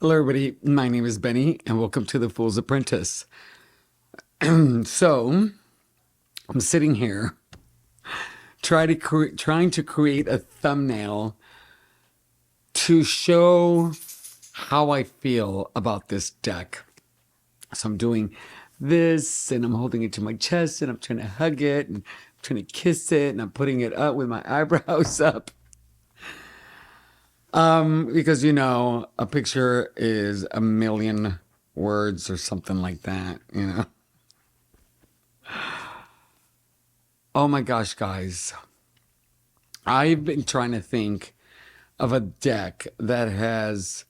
Hello, everybody. My name is Benny, and welcome to The Fool's Apprentice. So, I'm sitting here trying to create a thumbnail to show how I feel about this deck. So, I'm doing this, and I'm holding it to my chest, and I'm trying to hug it, and I'm trying to kiss it, and I'm putting it up with my eyebrows up. Because a picture is a million words or something like that. Oh my gosh, guys. I've been trying to think of a deck that has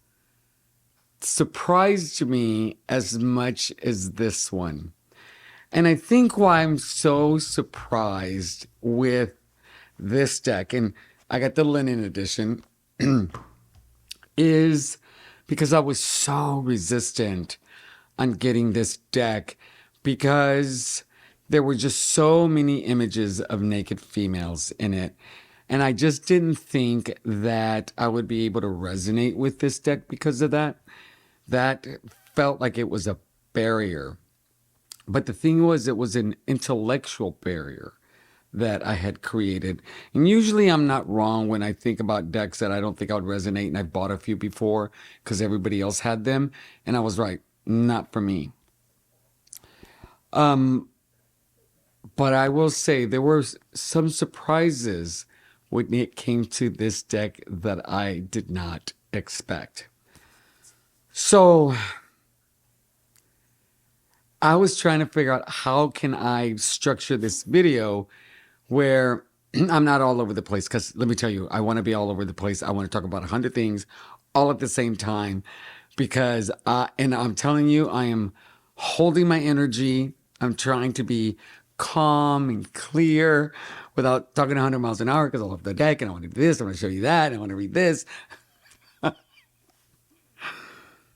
surprised me as much as this one. And I think why I'm so surprised with this deck, and I got the linen edition, is because I was so resistant on getting this deck because there were just so many images of naked females in it. And I just didn't think that I would be able to resonate with this deck because of that. That felt like it was a barrier. But the thing was, it was an intellectual barrier that I had created. And usually I'm not wrong when I think about decks that I don't think I would resonate. And I've bought a few before because everybody else had them. And I was right, not for me. But I will say there were some surprises when it came to this deck that I did not expect. So I was trying to figure out how can I structure this video where I'm not all over the place, because let me tell you, I want to be all over the place. I want to talk about 100 things all at the same time because, and I'm telling you, I am holding my energy. I'm trying to be calm and clear without talking 100 miles an hour because I love the deck and I want to do this. I want to show you that. I want to read this.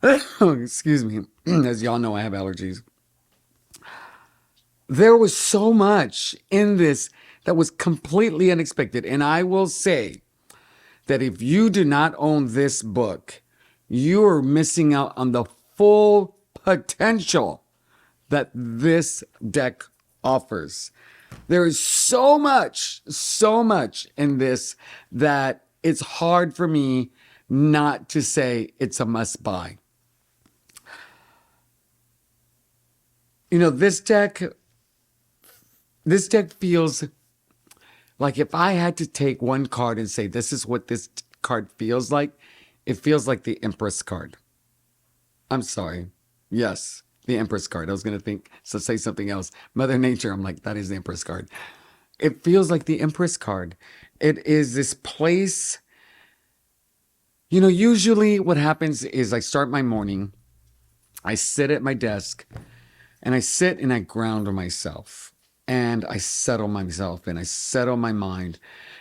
Excuse me. As y'all know, I have allergies. There was so much in this that was completely unexpected. And I will say that if you do not own this book, you are missing out on the full potential that this deck offers. There is so much in this that it's hard for me not to say it's a must buy. This deck feels like if I had to take one card and say, this is what this card feels like, it feels like the Empress card. I'm sorry. Yes, the Empress card. I was going to say something else. Mother Nature. I'm like, that is the Empress card. It feels like the Empress card. It is this place. Usually what happens is I start my morning, I sit at my desk, and I sit and I ground myself. And I settle myself and I settle my mind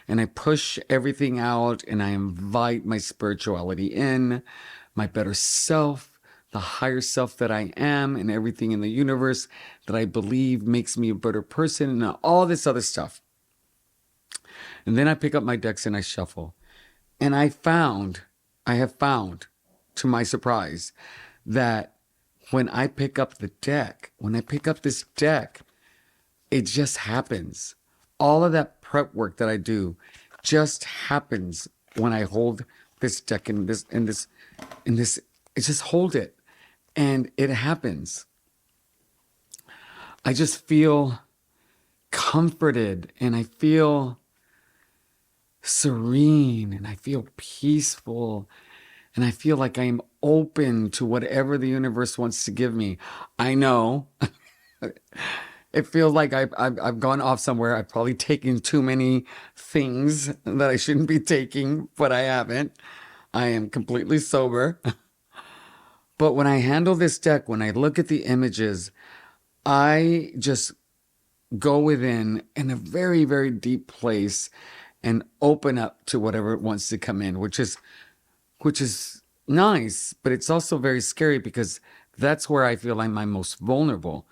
and I push everything out and I invite my spirituality in, my better self, the higher self that I am, and everything in the universe that I believe makes me a better person and all this other stuff. And then I pick up my decks and I shuffle. And I have found, to my surprise, that when I pick up this deck, it just happens. All of that prep work that I do just happens when I hold this deck in this, I just hold it and it happens. I just feel comforted and I feel serene and I feel peaceful and I feel like I am open to whatever the universe wants to give me. I know it feels like I've gone off somewhere. I've probably taken too many things that I shouldn't be taking, but I haven't. I am completely sober. But when I handle this deck, when I look at the images, I just go within in a very, very deep place and open up to whatever wants to come in, which is nice, but it's also very scary because that's where I feel I'm my most vulnerable,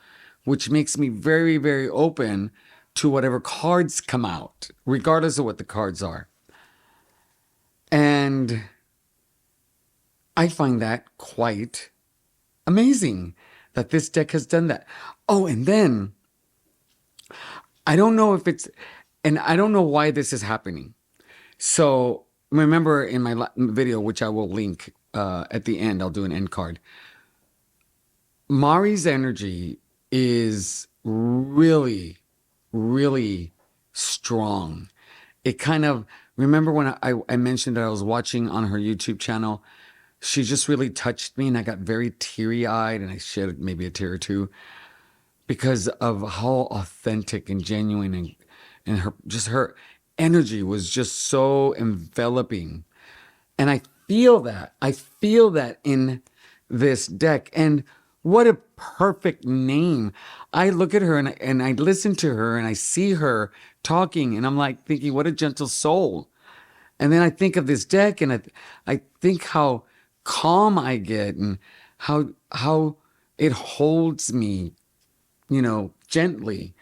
which makes me very, very open to whatever cards come out, regardless of what the cards are. And I find that quite amazing that this deck has done that. Oh, and then I don't know if it's, and I don't know why this is happening. So remember in my video, which I will link at the end, I'll do an end card. Mari's energy is really, really strong. It kind of, remember when I mentioned that I was watching on her YouTube channel, she just really touched me and I got very teary eyed and I shed maybe a tear or two because of how authentic and genuine and her energy was just so enveloping. And I feel that in this deck. And what a perfect name. I look at her and I listen to her and I see her talking and I'm like thinking, what a gentle soul. And then I think of this deck and I think how calm I get and how it holds me, gently.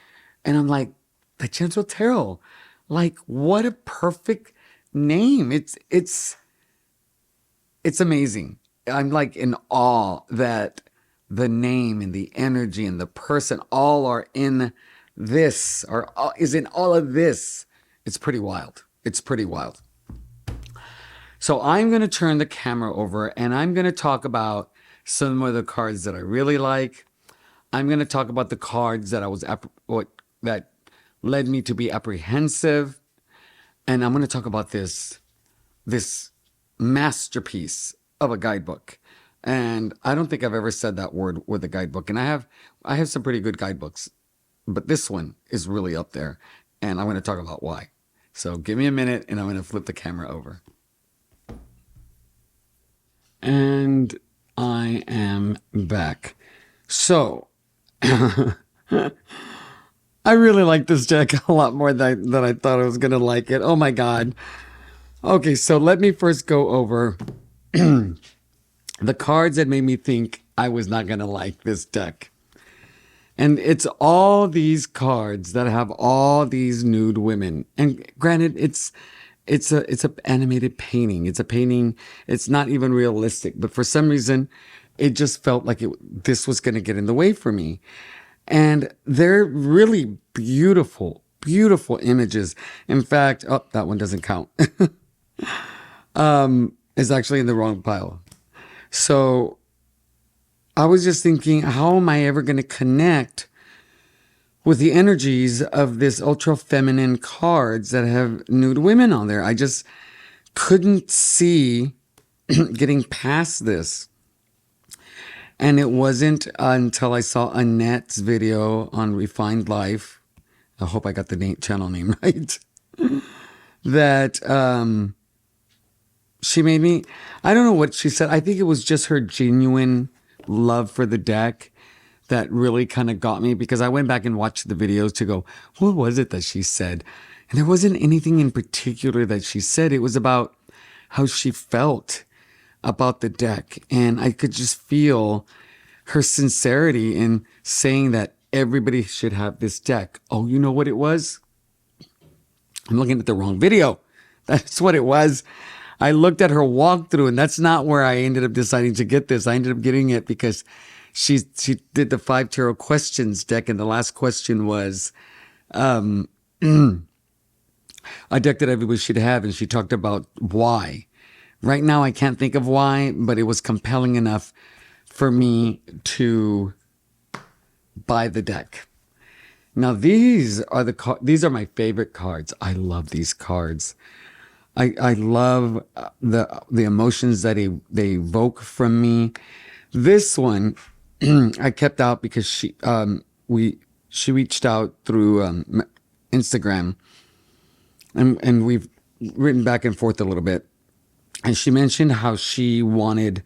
And I'm like, the Gentle Tarot, like what a perfect name. It's amazing. I'm like in awe that the name and the energy and the person all are in this, or is in all of this. It's pretty wild. It's pretty wild. So I'm going to turn the camera over and I'm going to talk about some of the cards that I really like. I'm going to talk about the cards that that led me to be apprehensive. And I'm going to talk about this masterpiece of a guidebook. And I don't think I've ever said that word with a guidebook. And I have some pretty good guidebooks, but this one is really up there. And I'm going to talk about why. So give me a minute and I'm going to flip the camera over. And I am back. So I really like this deck a lot more than I thought I was going to like it. Oh my God. Okay, so let me first go over the cards that made me think I was not going to like this deck. And it's all these cards that have all these nude women. And granted, it's a animated painting. It's a painting. It's not even realistic. But for some reason, it just felt like this was going to get in the way for me. And they're really beautiful, beautiful images. In fact, oh, that one doesn't count. It's actually in the wrong pile. So I was just thinking, how am I ever going to connect with the energies of this ultra feminine cards that have nude women on there? I just couldn't see getting past this. And it wasn't until I saw Annette's video on Refined Life, I hope I got the channel name right, that she made me, I don't know what she said. I think it was just her genuine love for the deck that really kind of got me, because I went back and watched the videos to go, what was it that she said? And there wasn't anything in particular that she said. It was about how she felt about the deck. And I could just feel her sincerity in saying that everybody should have this deck. Oh, you know what it was? I'm looking at the wrong video. That's what it was. I looked at her walkthrough, and that's not where I ended up deciding to get this. I ended up getting it because she did the 5 tarot questions deck, and the last question was a deck that everybody should have, and she talked about why. Right now, I can't think of why, but it was compelling enough for me to buy the deck. Now, these are my favorite cards. I love these cards. I love the emotions that they evoke from me. This one I kept out because she reached out through Instagram, and we've written back and forth a little bit. And she mentioned how she wanted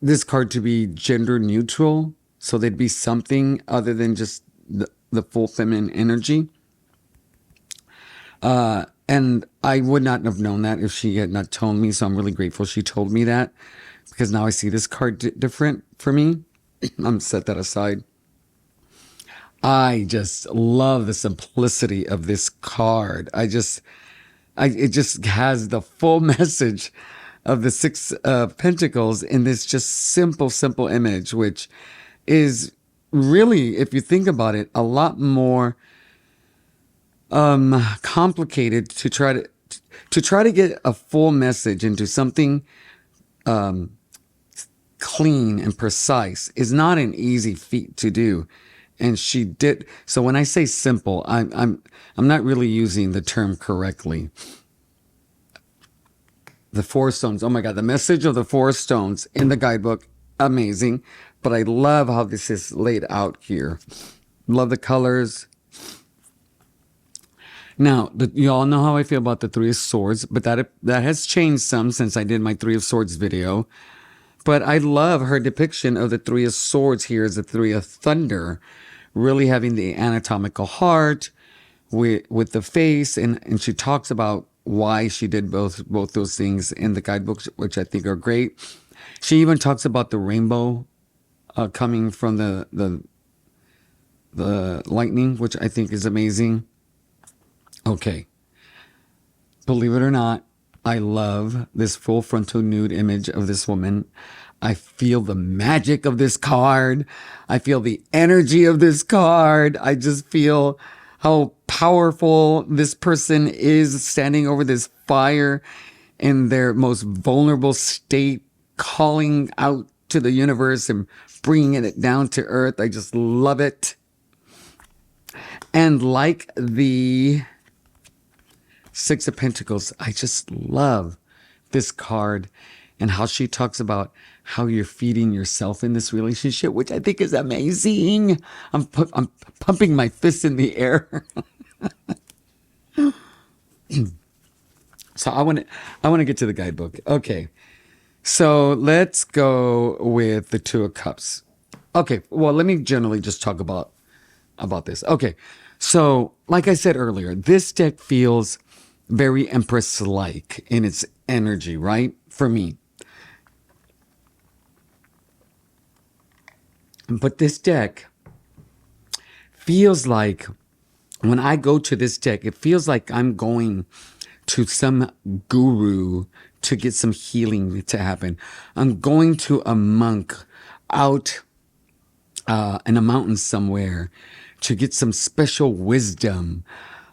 this card to be gender neutral, so there'd be something other than just the full feminine energy. And I would not have known that if she had not told me. So I'm really grateful she told me that, because now I see this card different for me. I'm set that aside. I just love the simplicity of this card. I just it just has the full message of the Six of Pentacles in this just simple image, which is really, if you think about it, a lot more complicated to try to get a full message into something clean and precise is not an easy feat to do. And she did. So when I say simple, I'm not really using the term correctly. The Four Stones. Oh my God, the message of the Four Stones in the guidebook, amazing. But I love how this is laid out here. Love the colors. Now, you all know how I feel about the Three of Swords, but that has changed some since I did my Three of Swords video. But I love her depiction of the Three of Swords here as the Three of Thunder, really having the anatomical heart with the face, and she talks about why she did both those things in the guidebooks, which I think are great. She even talks about the rainbow coming from the lightning, which I think is amazing. Okay. Believe it or not, I love this full frontal nude image of this woman. I feel the magic of this card. I feel the energy of this card. I just feel how powerful this person is standing over this fire in their most vulnerable state, calling out to the universe and bringing it down to earth. I just love it. And like the Six of Pentacles, I just love this card and how she talks about how you're feeding yourself in this relationship, which I think is amazing. I'm pumping my fist in the air. So I want to get to the guidebook. Okay. So let's go with the Two of Cups. Okay. Well, let me generally just talk about this. Okay. So like I said earlier, this deck feels very Empress-like in its energy, right? For me. But this deck feels like, when I go to this deck, it feels like I'm going to some guru to get some healing to happen. I'm going to a monk out in a mountain somewhere to get some special wisdom.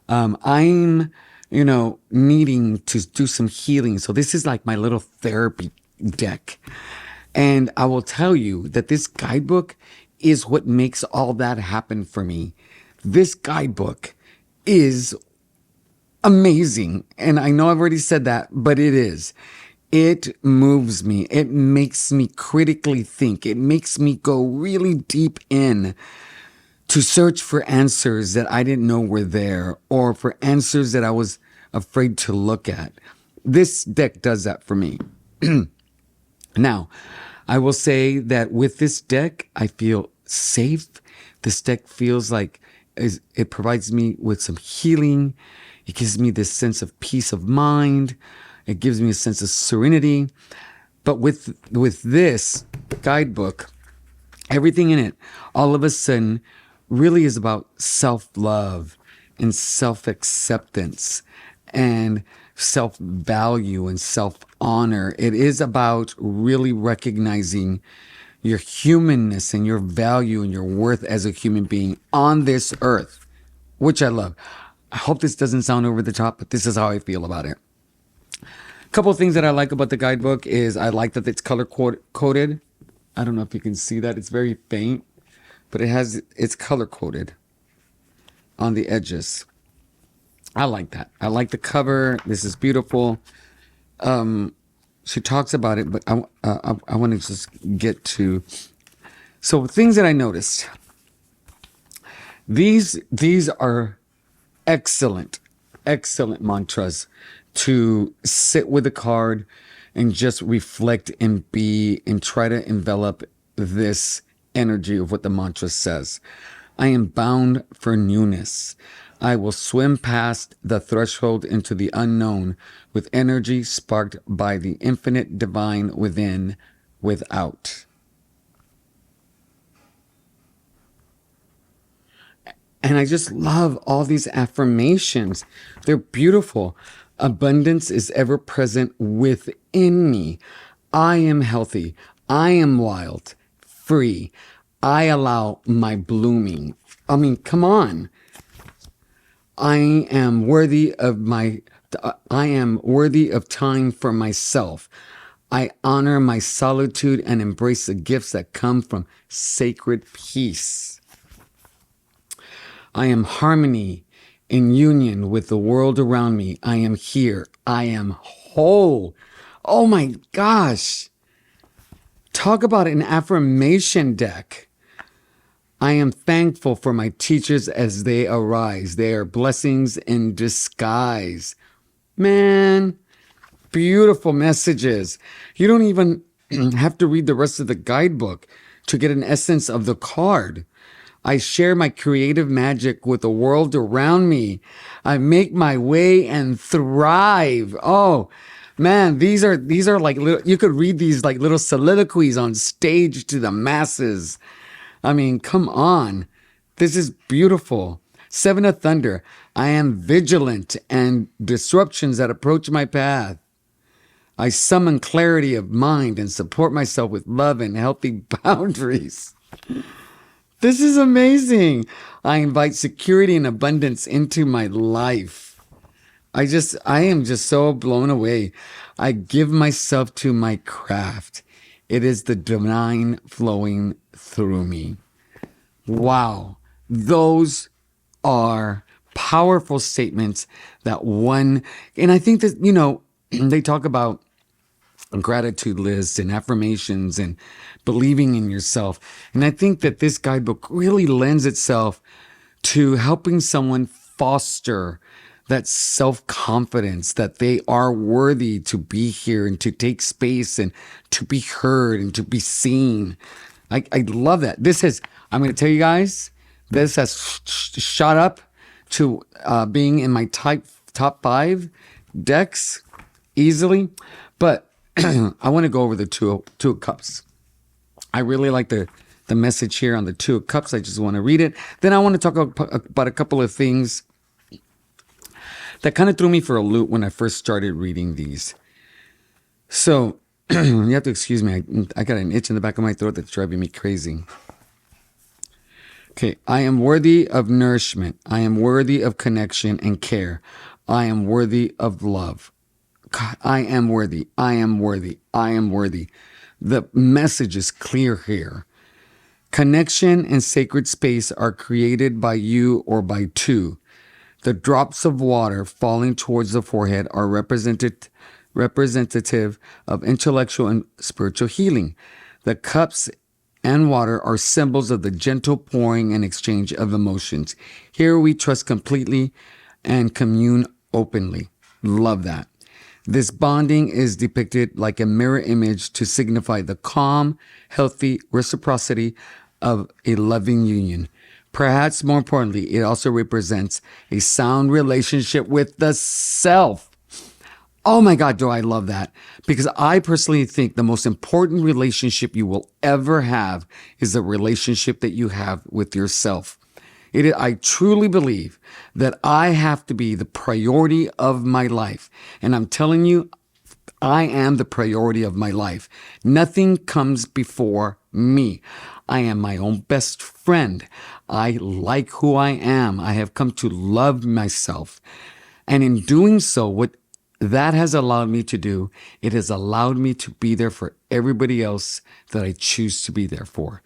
I'm needing to do some healing. So this is like my little therapy deck. And I will tell you that this guidebook is what makes all that happen for me. This guidebook is amazing. And I know I've already said that, but it is. It moves me. It makes me critically think. It makes me go really deep in to search for answers that I didn't know were there, or for answers that I was afraid to look at. This deck does that for me. Now, I will say that with this deck, I feel safe. This deck feels like it provides me with some healing. It gives me this sense of peace of mind. It gives me a sense of serenity. But with this guidebook, everything in it, all of a sudden, really is about self-love and self-acceptance and self-value and self-honor. It is about really recognizing your humanness and your value and your worth as a human being on this earth, which I love. I hope this doesn't sound over the top, but this is how I feel about it. A couple of things that I like about the guidebook is I like that it's color coded. I don't know if you can see that. It's very faint, but it's color coded on the edges. I like that. I like the cover. This is beautiful. She talks about it, but I want to just get to. So things that I noticed. These are excellent mantras to sit with the card and just reflect and be and try to envelop this energy of what the mantra says. I am bound for newness. I will swim past the threshold into the unknown with energy sparked by the infinite divine within, without. And I just love all these affirmations. They're beautiful. Abundance is ever present within me. I am healthy. I am wild, free. I allow my blooming. I mean, come on. I am worthy of I am worthy of time for myself. I honor my solitude and embrace the gifts that come from sacred peace. I am harmony in union with the world around me. I am here. I am whole. Oh my gosh. Talk about an affirmation deck. I am thankful for my teachers as they arise. They are blessings in disguise. Man, beautiful messages. You don't even have to read the rest of the guidebook to get an essence of the card. I share my creative magic with the world around me. I make my way and thrive. Oh, man, these are like little, you could read these like little soliloquies on stage to the masses. I mean, come on. This is beautiful. Seven of Thunder. I am vigilant and disruptions that approach my path. I summon clarity of mind and support myself with love and healthy boundaries. This is amazing. I invite security and abundance into my life. I am just so blown away. I give myself to my craft. It is the divine flowing through me. Wow. Those are powerful statements that and I think that, they talk about gratitude lists and affirmations and believing in yourself. And I think that this guidebook really lends itself to helping someone foster that self-confidence that they are worthy to be here and to take space and to be heard and to be seen. I love that. I'm going to tell you guys, this has shot up to being in my top 5 decks easily. But I want to go over the two of Cups. I really like the message here on the Two of Cups. I just want to read it. Then I want to talk about a couple of things that kind of threw me for a loop when I first started reading these. So you have to excuse me. I got an itch in the back of my throat that's driving me crazy. Okay. I am worthy of nourishment. I am worthy of connection and care. I am worthy of love. God, I am worthy. I am worthy. I am worthy. The message is clear here. Connection and sacred space are created by you or by two. The drops of water falling towards the forehead are representative of intellectual and spiritual healing. The cups and water are symbols of the gentle pouring and exchange of emotions. Here we trust completely and commune openly. Love that. This bonding is depicted like a mirror image to signify the calm, healthy reciprocity of a loving union. Perhaps more importantly, it also represents a sound relationship with the self. Oh my God, do I love that? Because I personally think the most important relationship you will ever have is the relationship that you have with yourself. I truly believe that I have to be the priority of my life. And I'm telling you, I am the priority of my life. Nothing comes before me. I am my own best friend. I like who I am. I have come to love myself. And in doing so, what that has allowed me to do, it has allowed me to be there for everybody else that I choose to be there for.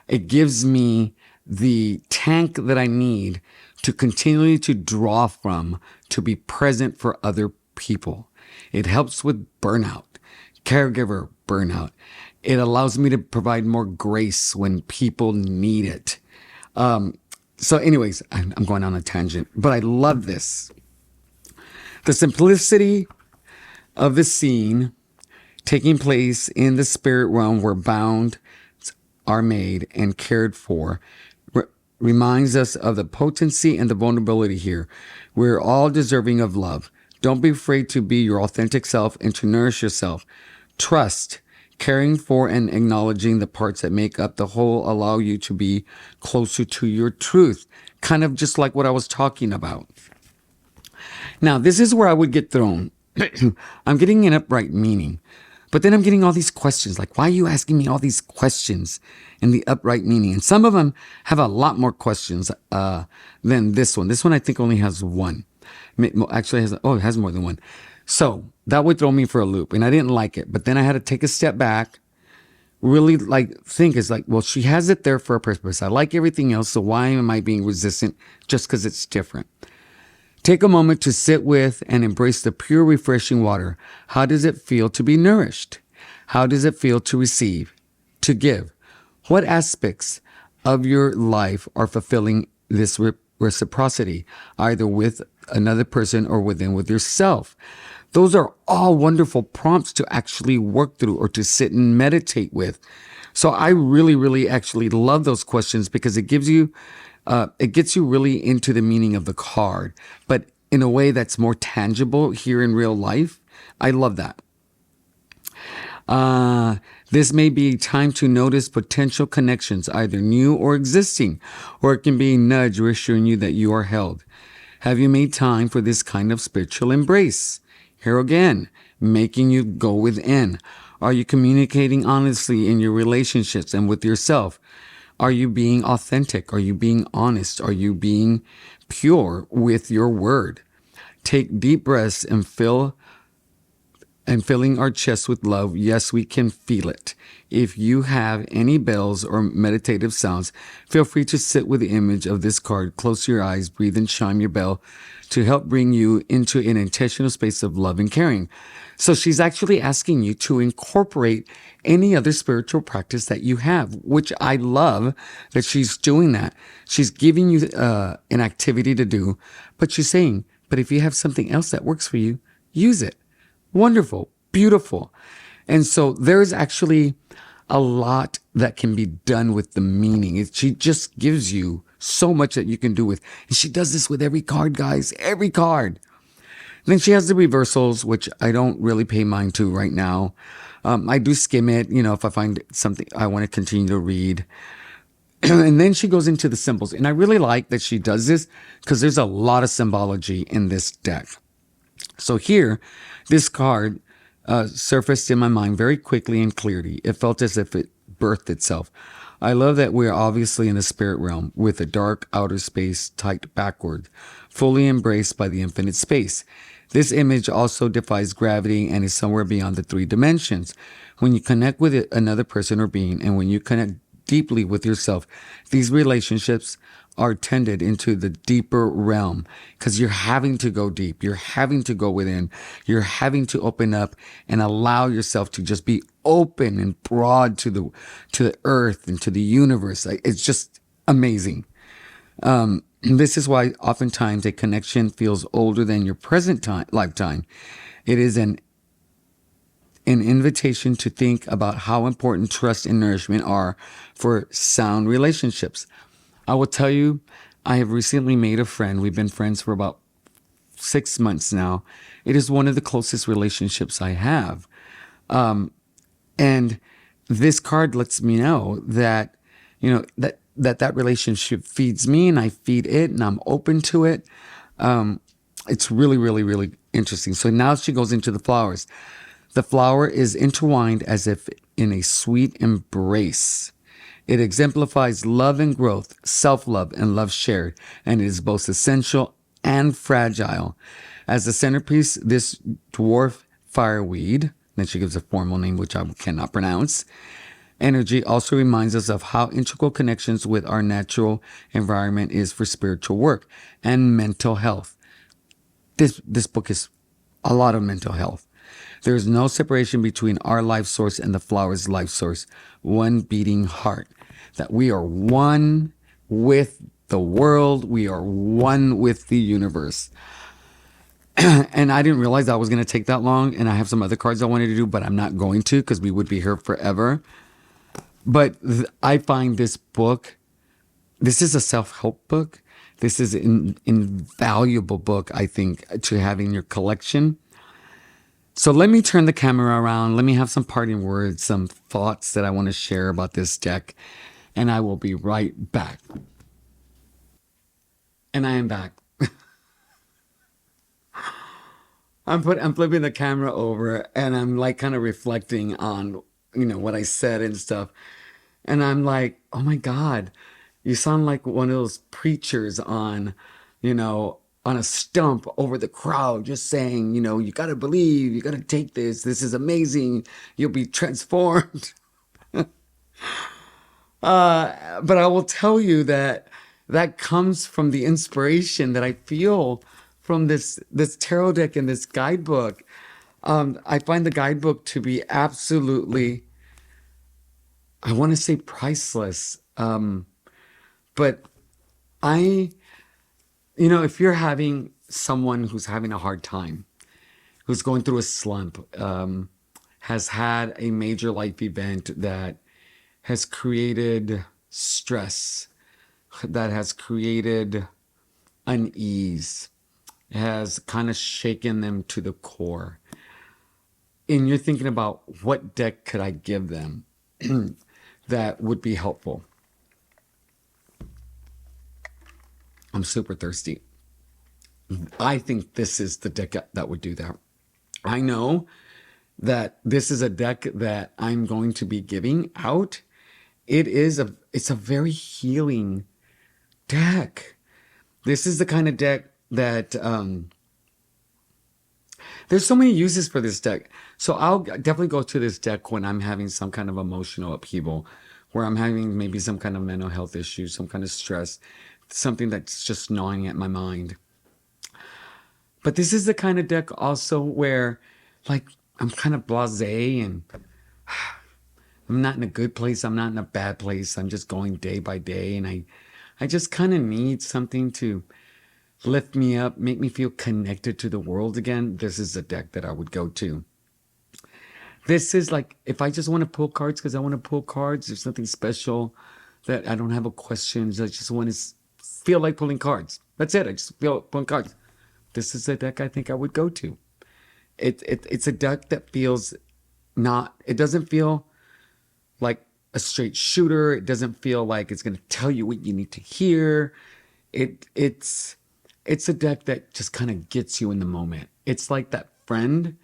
It gives me the tank that I need to continually to draw from to be present for other people. It helps with burnout, caregiver burnout. It allows me to provide more grace when people need it. So anyways, I'm going on a tangent, but I love this. The simplicity of the scene taking place in the spirit realm where bound are made and cared for reminds us of the potency and the vulnerability here. We're all deserving of love. Don't be afraid to be your authentic self and to nourish yourself. Trust, caring for and acknowledging the parts that make up the whole allow you to be closer to your truth. Kind of just like what I was talking about. Now, this is where I would get thrown. I'm getting an upright meaning, but then I'm getting all these questions like, why are you asking me all these questions in the upright meaning? And some of them have a lot more questions than this one. This one I think only has one. Actually, it has more than one. So that would throw me for a loop, and I didn't like it. But then I had to take a step back, really like think is like, well, she has it there for a purpose. I like everything else, so why am I being resistant just because it's different? Take a moment to sit with and embrace the pure, refreshing water. How does it feel to be nourished? How does it feel to receive, to give? What aspects of your life are fulfilling this reciprocity, either with another person or with yourself? Those are all wonderful prompts to actually work through or to sit and meditate with. So I really, really actually love those questions because it gives you, it gets you really into the meaning of the card, but in a way that's more tangible here in real life. I love that. This may be time to notice potential connections, either new or existing, or it can be a nudge reassuring you that you are held. Have you made time for this kind of spiritual embrace? Here again, making you go within. Are you communicating honestly in your relationships and with yourself? Are you being authentic? Are you being honest? Are you being pure with your word? Take deep breaths and filling our chest with love. Yes, we can feel it. If you have any bells or meditative sounds, feel free to sit with the image of this card. Close your eyes, breathe and chime your bell to help bring you into an intentional space of love and caring. So she's actually asking you to incorporate any other spiritual practice that you have, which I love that she's doing that. She's giving you an activity to do, but she's saying, but if you have something else that works for you, use it. Wonderful, beautiful. And so there's actually a lot that can be done with the meaning. She just gives you so much that you can do with. And she does this with every card, guys, every card. Then she has the reversals, which I don't really pay mind to right now. I do skim it, if I find something I want to continue to read. And then she goes into the symbols. And I really like that she does this because there's a lot of symbology in this deck. So here, this card surfaced in my mind very quickly and clearly. It felt as if it birthed itself. I love that we're obviously in the spirit realm with a dark outer space tight backward, fully embraced by the infinite space. This image also defies gravity and is somewhere beyond the 3 dimensions. When you connect with another person or being, and when you connect deeply with yourself, these relationships are tended into the deeper realm because you're having to go deep. You're having to go within. You're having to open up and allow yourself to just be open and broad to the earth and to the universe. It's just amazing. This is why oftentimes a connection feels older than your present lifetime. It is an invitation to think about how important trust and nourishment are for sound relationships. I will tell you, I have recently made a friend. We've been friends for about 6 months now. It is one of the closest relationships I have. And this card lets me know that, that relationship feeds me and I feed it and I'm open to it. It's really, really, really interesting. So now she goes into the flowers. The flower is intertwined as if in a sweet embrace. It exemplifies love and growth, self-love and love shared, and it is both essential and fragile. As the centerpiece, this dwarf fireweed, then she gives a formal name which I cannot pronounce, energy also reminds us of how integral connections with our natural environment is for spiritual work and mental health. This book is a lot of mental health. There is no separation between our life source and the flower's life source, one beating heart. That we are one with the world, we are one with the universe. And I didn't realize that was going to take that long, and I have some other cards I wanted to do, but I'm not going to because we would be here forever. But I find this book, this is a self-help book. This is an invaluable book, I think, to have in your collection. So let me turn the camera around. Let me have some parting words, some thoughts that I want to share about this deck. And I will be right back. And I am back. I'm flipping the camera over and I'm like kind of reflecting on, what I said and stuff. And I'm like, oh my God, you sound like one of those preachers on a stump over the crowd, just saying, you got to believe, you got to take this. This is amazing. You'll be transformed. But I will tell you that that comes from the inspiration that I feel from this tarot deck and this guidebook. I find the guidebook to be absolutely, I want to say priceless. But I, if you're having someone who's having a hard time, who's going through a slump, has had a major life event that has created stress, that has created unease, has kind of shaken them to the core. And you're thinking about what deck could I give them that would be helpful. I'm super thirsty. I think this is the deck that would do that. I know that this is a deck that I'm going to be giving out. It's a very healing deck. This is the kind of deck that there's so many uses for this deck. So I'll definitely go to this deck when I'm having some kind of emotional upheaval, where I'm having maybe some kind of mental health issue, some kind of stress, something that's just gnawing at my mind. But this is the kind of deck also where, like, I'm kind of blasé and I'm not in a good place. I'm not in a bad place. I'm just going day by day. And I just kind of need something to lift me up, make me feel connected to the world again. This is a deck that I would go to. This is like, if I just want to pull cards because I want to pull cards, there's nothing special that I don't have a questions. I just want to feel like pulling cards. That's it. I just feel like pulling cards. This is a deck I think I would go to. It's a deck that feels it doesn't feel like a straight shooter. It doesn't feel like it's going to tell you what you need to hear. It's a deck that just kind of gets you in the moment. It's like that friend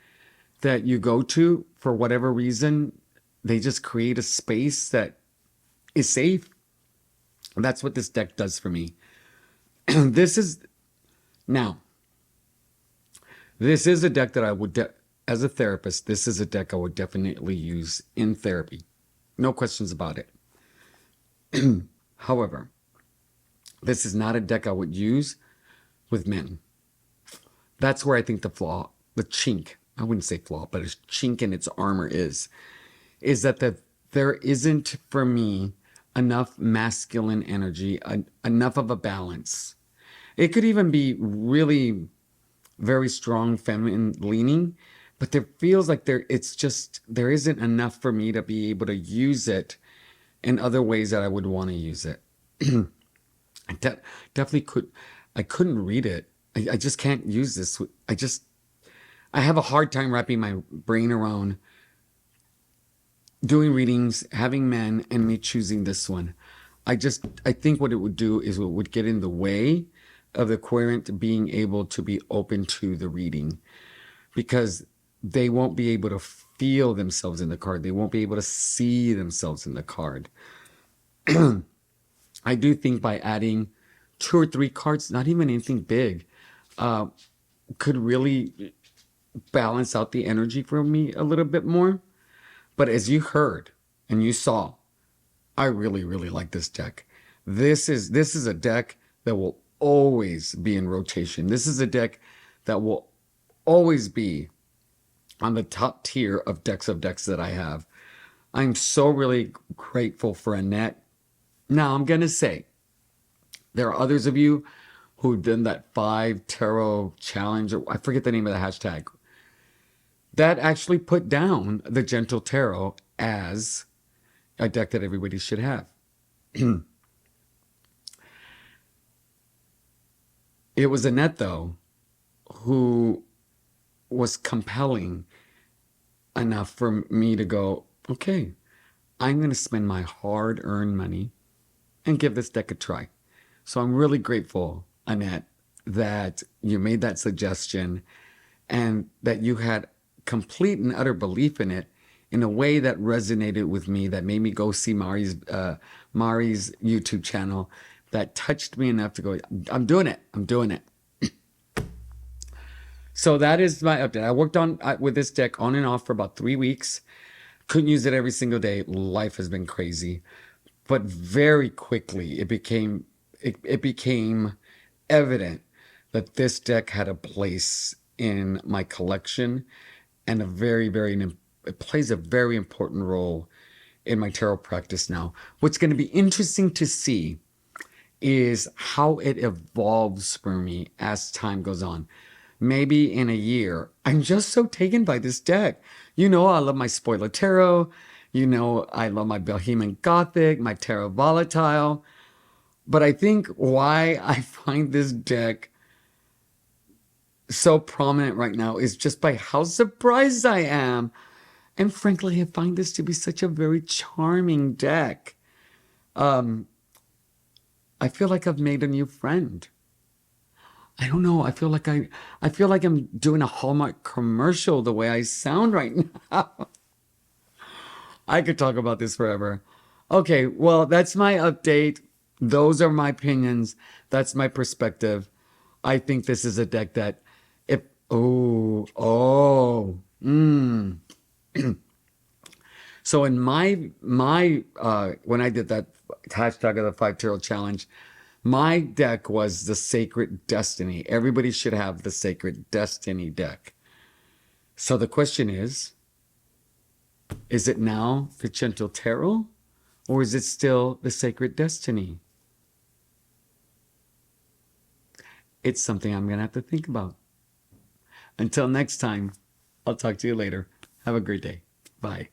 that you go to for whatever reason. They just create a space that is safe. And that's what this deck does for me. Now, this is a deck that I would, as a therapist, this is a deck I would definitely use in therapy. No questions about it. However, this is not a deck I would use with men. That's where I think the chink, I wouldn't say flaw, but a chink in its armor is that there isn't, for me, enough masculine energy, enough of a balance. It could even be really very strong feminine leaning, but there feels like there isn't enough for me to be able to use it in other ways that I would want to use it. I definitely I couldn't read it. I just can't use this. I have a hard time wrapping my brain around doing readings, having men, and me choosing this one. I think what it would do is it would get in the way of the querent being able to be open to the reading, because they won't be able to feel themselves in the card. They won't be able to see themselves in the card. I do think by adding 2 or 3 cards, not even anything big, could really balance out the energy for me a little bit more. But as you heard and you saw, I really, really like this deck. This is a deck that will always be in rotation. This is a deck that will always be on the top tier of decks that I have. I'm so really grateful for Annette. Now, I'm going to say, there are others of you who've done that 5 tarot challenge, or I forget the name of the hashtag, that actually put down the Gental Tarot as a deck that everybody should have. It was Annette, though, who was compelling enough for me to go, okay, I'm going to spend my hard-earned money and give this deck a try. So I'm really grateful, Annette, that you made that suggestion and that you had complete and utter belief in it in a way that resonated with me, that made me go see Mari's YouTube channel, that touched me enough to go, I'm doing it. I'm doing it. So that is my update. I worked on with this deck on and off for about 3 weeks. Couldn't use it every single day. Life has been crazy. But very quickly it became evident that this deck had a place in my collection, and it plays a very important role in my tarot practice now. What's going to be interesting to see is how it evolves for me as time goes on. Maybe in a year, I'm just so taken by this deck. You know, I love my spoiler tarot. You know, I love my Bohemian Gothic, my Tarot Volatile. But I think why I find this deck so prominent right now is just by how surprised I am. And frankly, I find this to be such a very charming deck. I feel like I've made a new friend. I don't know. I feel like I'm doing a Hallmark commercial the way I sound right now. I could talk about this forever. Okay, well, that's my update. Those are my opinions. That's my perspective. I think this is a deck that if so in my when I did that hashtag of the 5 tarot challenge, my deck was the Sacred Destiny. Everybody should have the Sacred Destiny deck. So the question is it now the Gentle Tarot, or is it still the Sacred Destiny? It's something I'm going to have to think about. Until next time, I'll talk to you later. Have a great day. Bye.